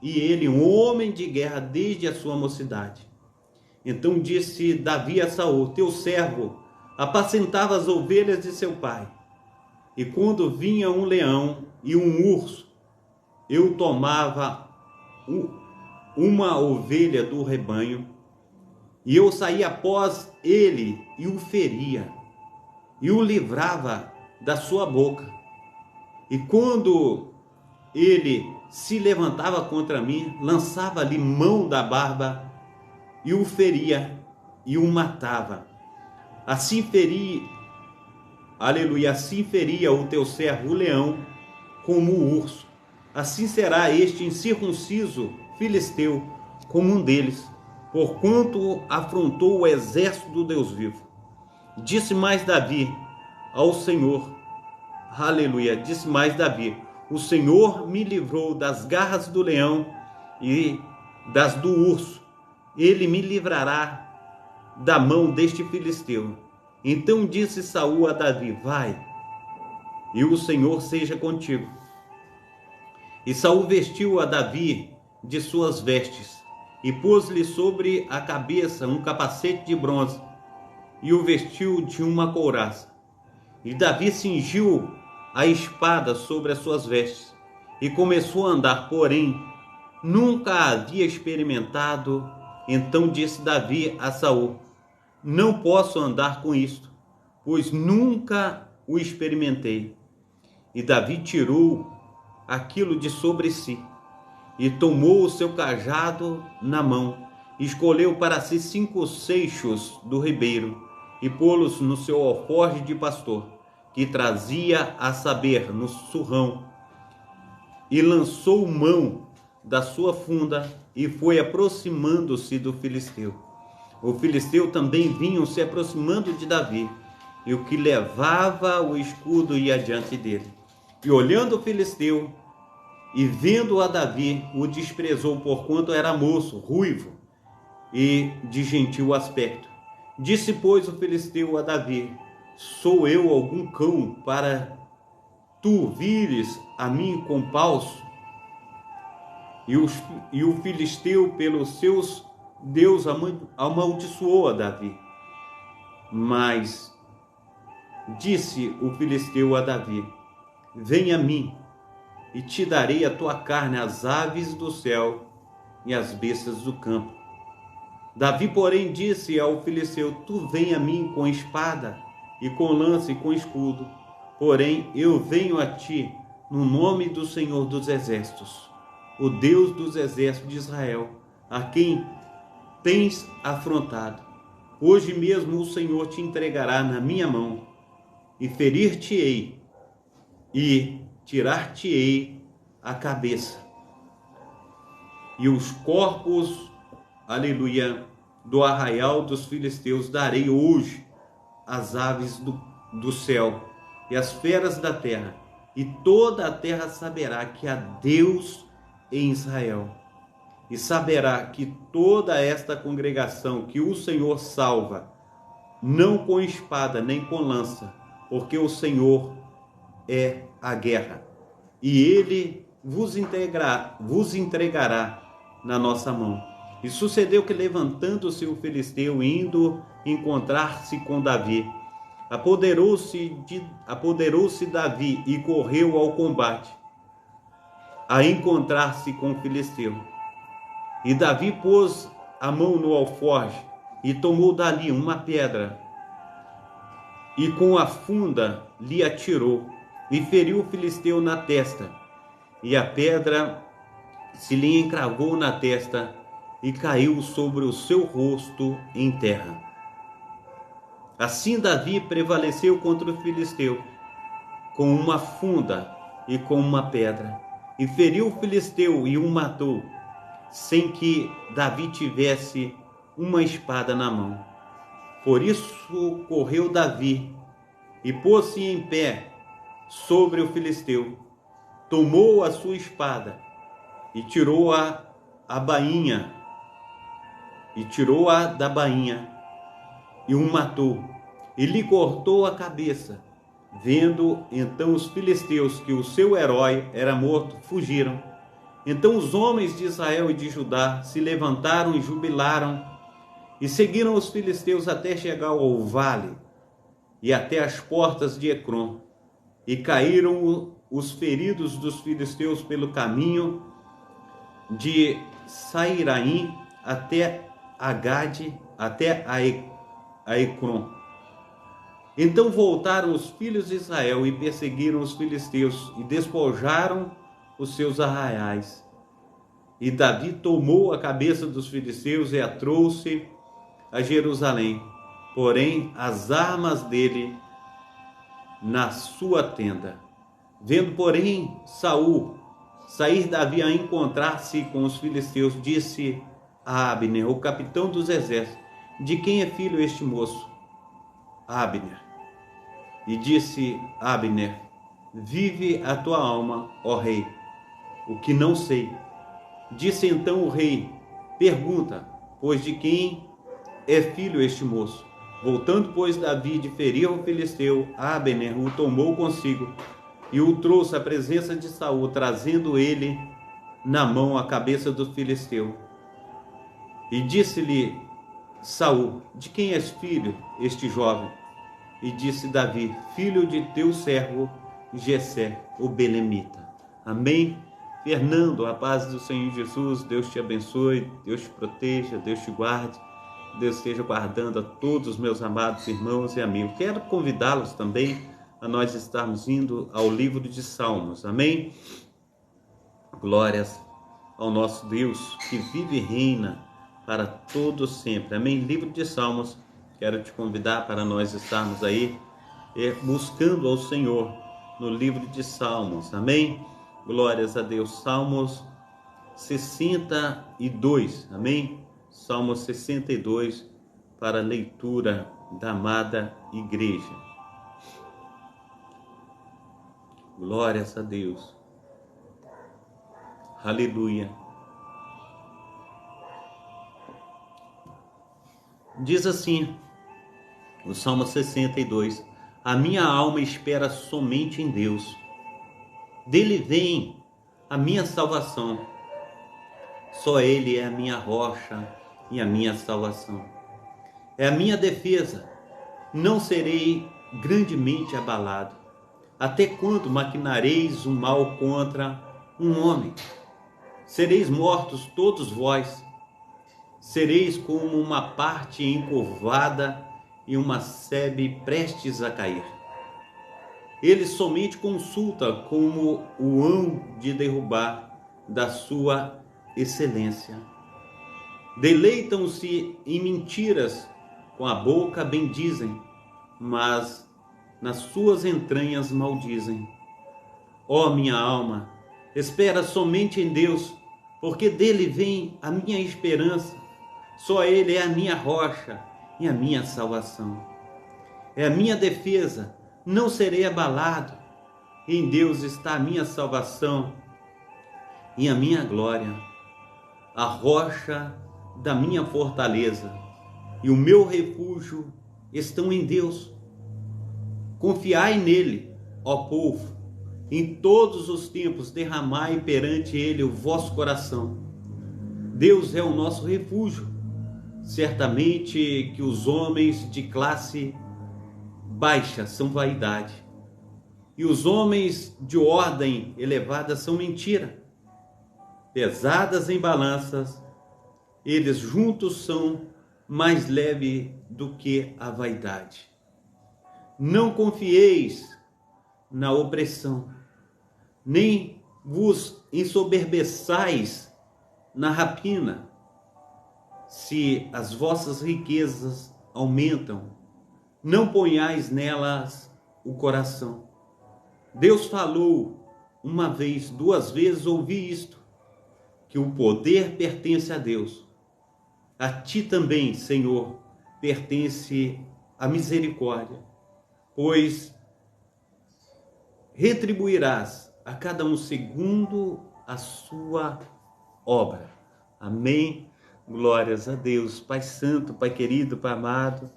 e ele um homem de guerra desde a sua mocidade. Então disse Davi a Saul: teu servo apacentava as ovelhas de seu pai, e quando vinha um leão e um urso, eu tomava uma ovelha do rebanho, e eu saía após ele e o feria, e o livrava da sua boca. E quando ele se levantava contra mim, lançava-lhe mão da barba, e o feria, e o matava. Assim feria, aleluia, assim feria o teu servo o leão como o urso. Assim será este incircunciso filisteu como um deles, porquanto afrontou o exército do Deus vivo. Disse mais Davi ao Senhor, aleluia, disse mais Davi: o Senhor me livrou das garras do leão e das do urso, ele me livrará da mão deste filisteu. Então disse Saul a Davi: vai, e o Senhor seja contigo. E Saul vestiu a Davi de suas vestes, e pôs-lhe sobre a cabeça um capacete de bronze, e o vestiu de uma couraça. E Davi cingiu a espada sobre as suas vestes, e começou a andar, porém nunca havia experimentado. Então disse Davi a Saul: não posso andar com isto, pois nunca o experimentei. E Davi tirou aquilo de sobre si, e tomou o seu cajado na mão, escolheu para si 5 seixos do ribeiro, e pô-los no seu alforje de pastor, que trazia, a saber, no surrão, e lançou mão da sua funda, e foi aproximando-se do filisteu. O filisteu também vinha se aproximando de Davi, e o que levava o escudo ia diante dele. E olhando o filisteu, e vendo a Davi, o desprezou, porquanto era moço, ruivo e de gentil aspecto. Disse, pois, o filisteu a Davi: sou eu algum cão para tu vires a mim com paus? E o filisteu, pelos seus Deus, amaldiçoou a Davi. Mas disse o filisteu a Davi: vem a mim, e te darei a tua carne, às aves do céu e às bestas do campo. Davi, porém, disse ao filisteu: tu vem a mim com espada, e com lança, e com escudo, porém eu venho a ti no nome do Senhor dos Exércitos, o Deus dos exércitos de Israel, a quem tens afrontado. Hoje mesmo o Senhor te entregará na minha mão, e ferir-te-ei, e tirar-te-ei a cabeça. E os corpos, aleluia, do arraial dos filisteus darei hoje às aves do céu e às feras da terra, e toda a terra saberá que há Deus em Israel, e saberá que toda esta congregação que o Senhor salva, não com espada nem com lança, porque o Senhor é a guerra, e ele vos entregará na nossa mão. E sucedeu que, levantando-se o filisteu, indo encontrar-se com Davi, apoderou-se Davi e correu ao combate, a encontrar-se com o filisteu. E Davi pôs a mão no alforje e tomou dali uma pedra, e com a funda lhe atirou, e feriu o filisteu na testa, e a pedra se lhe encravou na testa, e caiu sobre o seu rosto em terra. Assim Davi prevaleceu contra o filisteu, com uma funda e com uma pedra, e feriu o filisteu e o matou, sem que Davi tivesse uma espada na mão. Por isso correu Davi e pôs-se em pé sobre o filisteu, tomou a sua espada e tirou-a da bainha e o matou, e lhe cortou a cabeça. Vendo então os filisteus que o seu herói era morto, fugiram. Então os homens de Israel e de Judá se levantaram e jubilaram, e seguiram os filisteus até chegar ao vale e até as portas de Ecrom, e caíram os feridos dos filisteus pelo caminho de Sairaim até Agade, até a Ecrom. Então voltaram os filhos de Israel e perseguiram os filisteus e despojaram os seus arraiais. E Davi tomou a cabeça dos filisteus e a trouxe a Jerusalém, porém as armas dele na sua tenda. Vendo, porém, Saul sair Davi a encontrar-se com os filisteus, disse a Abner, o capitão dos exércitos: de quem é filho este moço? Abner. E disse Abner: vive a tua alma, ó rei, o que não sei. Disse então o rei: pergunta, pois de quem é filho este moço? Voltando, pois, Davi de ferir o filisteu, Abner o tomou consigo e o trouxe à presença de Saul, trazendo ele na mão a cabeça do filisteu. E disse-lhe Saul: de quem és filho este jovem? E disse Davi: filho de teu servo Jessé, o belemita. Amém? Fernando, a paz do Senhor Jesus, Deus te abençoe, Deus te proteja, Deus te guarde, Deus esteja guardando a todos os meus amados irmãos e amigos. Quero convidá-los também a nós estarmos indo ao livro de Salmos. Amém? Glórias ao nosso Deus que vive e reina para todos sempre. Amém? Livro de Salmos. Quero te convidar para nós estarmos aí buscando ao Senhor no livro de Salmos. Amém? Glórias a Deus. Salmos 62. Amém? Salmos 62 para a leitura da amada igreja. Glórias a Deus. Aleluia. Diz assim o Salmo 62: a minha alma espera somente em Deus, dele vem a minha salvação. Só ele é a minha rocha e a minha salvação. É a minha defesa, não serei grandemente abalado. Até quando maquinareis o mal contra um homem? Sereis mortos todos vós. Sereis como uma parte encurvada e uma sebe prestes a cair. Ele somente consulta como o hão de derrubar da sua excelência. Deleitam-se em mentiras, com a boca bendizem, mas nas suas entranhas maldizem. Ó minha alma, espera somente em Deus, porque dele vem a minha esperança. Só ele é a minha rocha e a minha salvação. É a minha defesa, não serei abalado. Em Deus está a minha salvação e a minha glória, a rocha da minha fortaleza e o meu refúgio estão em Deus. Confiai nele, ó povo, em todos os tempos derramai perante ele o vosso coração. Deus é o nosso refúgio. Certamente que os homens de classe baixa são vaidade, e os homens de ordem elevada são mentira. Pesadas em balanças, eles juntos são mais leve do que a vaidade. Não confieis na opressão, nem vos ensoberbeçais na rapina. Se as vossas riquezas aumentam, não ponhais nelas o coração. Deus falou uma vez, duas vezes, ouvi isto, que o poder pertence a Deus. A ti também, Senhor, pertence a misericórdia, pois retribuirás a cada um segundo a sua obra. Amém. Glórias a Deus. Pai Santo, Pai querido, Pai amado,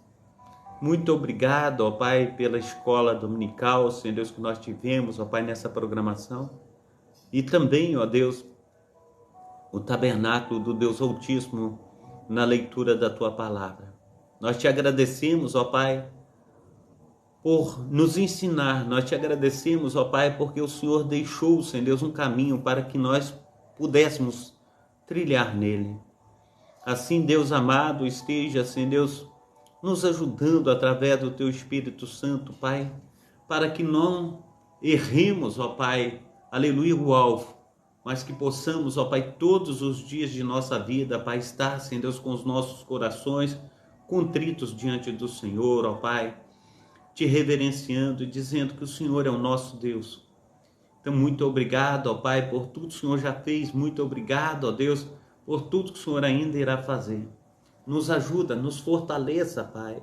muito obrigado, ó Pai, pela escola dominical, Senhor Deus, que nós tivemos, ó Pai, nessa programação. E também, ó Deus, o tabernáculo do Deus Altíssimo na leitura da Tua palavra. Nós te agradecemos, ó Pai, por nos ensinar. Nós te agradecemos, ó Pai, porque o Senhor deixou, Senhor Deus, um caminho para que nós pudéssemos trilhar nele. Assim, Deus amado, esteja, Senhor Deus, nos ajudando através do Teu Espírito Santo, Pai, para que não erremos, ó Pai, aleluia, o alvo, mas que possamos, ó Pai, todos os dias de nossa vida, Pai, estar, Senhor Deus, com os nossos corações contritos diante do Senhor, ó Pai, te reverenciando e dizendo que o Senhor é o nosso Deus. Então, muito obrigado, ó Pai, por tudo que o Senhor já fez. Muito obrigado, ó Deus, por tudo que o Senhor ainda irá fazer. Nos ajuda, nos fortaleça, Pai.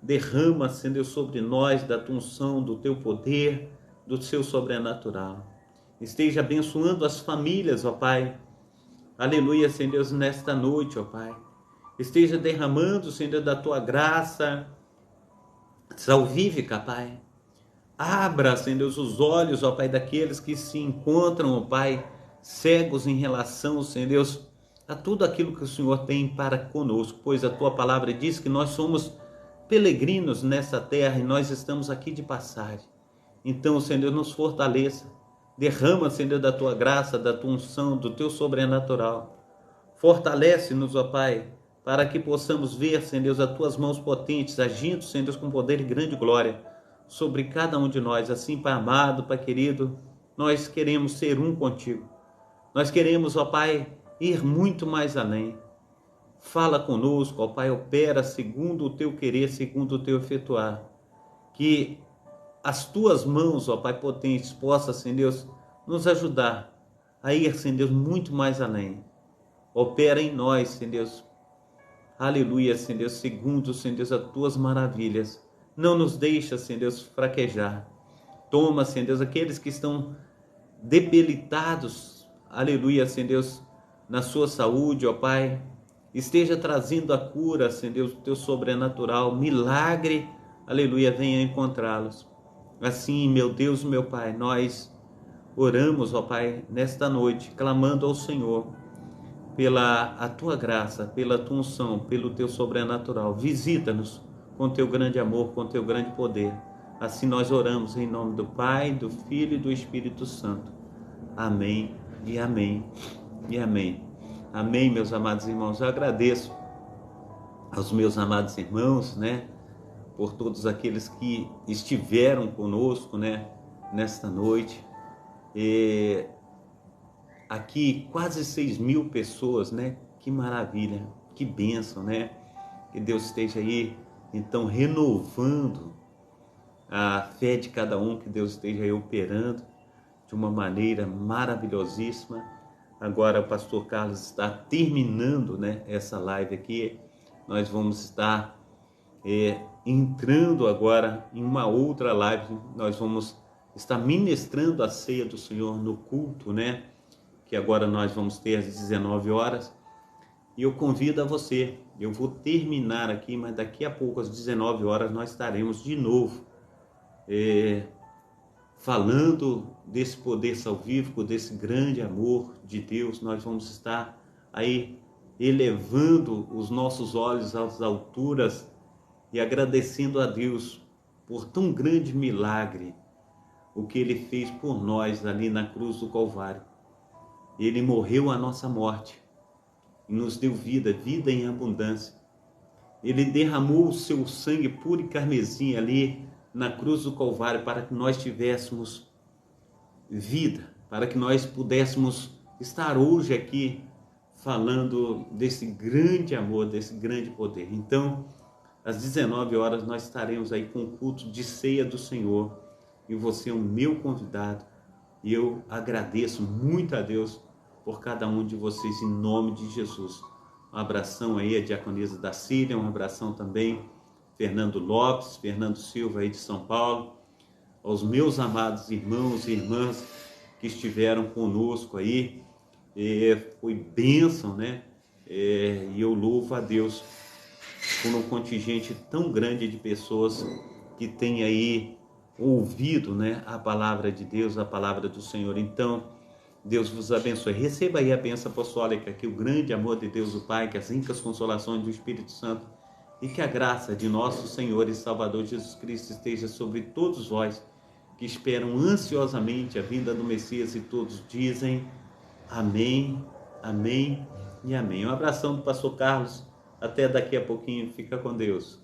Derrama, Senhor Deus, sobre nós da tua unção, do teu poder, do seu sobrenatural. Esteja abençoando as famílias, ó Pai. Aleluia, Senhor Deus, nesta noite, ó Pai. Esteja derramando, Senhor Deus, da tua graça salvífica, Pai. Abra, Senhor Deus, os olhos, ó Pai, daqueles que se encontram, ó Pai, cegos em relação, Senhor Deus, a tudo aquilo que o Senhor tem para conosco, pois a tua palavra diz que nós somos peregrinos nessa terra e nós estamos aqui de passagem. Então, Senhor Deus, nos fortaleça. Derrama, Senhor Deus, da tua graça, da tua unção, do teu sobrenatural. Fortalece-nos, ó Pai, para que possamos ver, Senhor Deus, as tuas mãos potentes agindo, Senhor Deus, com poder e grande glória sobre cada um de nós. Assim, Pai amado, Pai querido, nós queremos ser um contigo. Nós queremos, ó Pai, ir muito mais além. Fala conosco, ó Pai, opera segundo o teu querer, segundo o teu efetuar. Que as tuas mãos, ó Pai potentes, possam, Senhor Deus, nos ajudar a ir, Senhor Deus, muito mais além. Opera em nós, Senhor Deus. Aleluia, Senhor Deus, segundo, Senhor Deus, as tuas maravilhas. Não nos deixa, Senhor Deus, fraquejar. Toma, Senhor Deus, aqueles que estão debilitados, aleluia, Senhor Deus, na sua saúde, ó Pai. Esteja trazendo a cura, Senhor Deus, o teu sobrenatural, milagre, aleluia, venha encontrá-los. Assim, meu Deus, meu Pai, nós oramos, ó Pai, nesta noite, clamando ao Senhor pela a tua graça, pela tua unção, pelo teu sobrenatural. Visita-nos com teu grande amor, com teu grande poder. Assim nós oramos em nome do Pai, do Filho e do Espírito Santo. Amém e amém e amém. Amém, meus amados irmãos. Eu agradeço aos meus amados irmãos, né, por todos aqueles que estiveram conosco, né, nesta noite. Aqui quase 6.000 pessoas, né? Que maravilha, que bênção, né? Que Deus esteja aí, então, renovando a fé de cada um, que Deus esteja aí operando de uma maneira maravilhosíssima. Agora o pastor Carlos está terminando, né, essa live aqui. Nós vamos estar entrando agora em uma outra live. Nós vamos estar ministrando a ceia do Senhor no culto, né? Que agora nós vamos ter às 19 horas. E eu convido a você, eu vou terminar aqui, mas daqui a pouco, às 19 horas, nós estaremos de novo falando desse poder salvífico, desse grande amor de Deus. Nós vamos estar aí elevando os nossos olhos às alturas e agradecendo a Deus por tão grande milagre, o que Ele fez por nós ali na cruz do Calvário. Ele morreu a nossa morte e nos deu vida, vida em abundância. Ele derramou o seu sangue puro e carmesim ali na cruz do Calvário para que nós tivéssemos vida, para que nós pudéssemos estar hoje aqui falando desse grande amor, desse grande poder. Então, às 19 horas nós estaremos aí com o culto de ceia do Senhor e você é o meu convidado e eu agradeço muito a Deus por cada um de vocês em nome de Jesus. Um abração aí a diaconisa da Síria, um abração também Fernando Lopes, Fernando Silva aí de São Paulo, aos meus amados irmãos e irmãs que estiveram conosco aí, foi bênção, né? E eu louvo a Deus por um contingente tão grande de pessoas que tem aí ouvido, né, a palavra de Deus, a palavra do Senhor. Então, Deus vos abençoe. Receba aí a bênção apostólica, que o grande amor de Deus o Pai, que as ricas consolações do Espírito Santo e que a graça de nosso Senhor e Salvador Jesus Cristo esteja sobre todos vós que esperam ansiosamente a vinda do Messias e todos dizem amém, amém e amém. Um abração do pastor Carlos. Até daqui a pouquinho. Fica com Deus.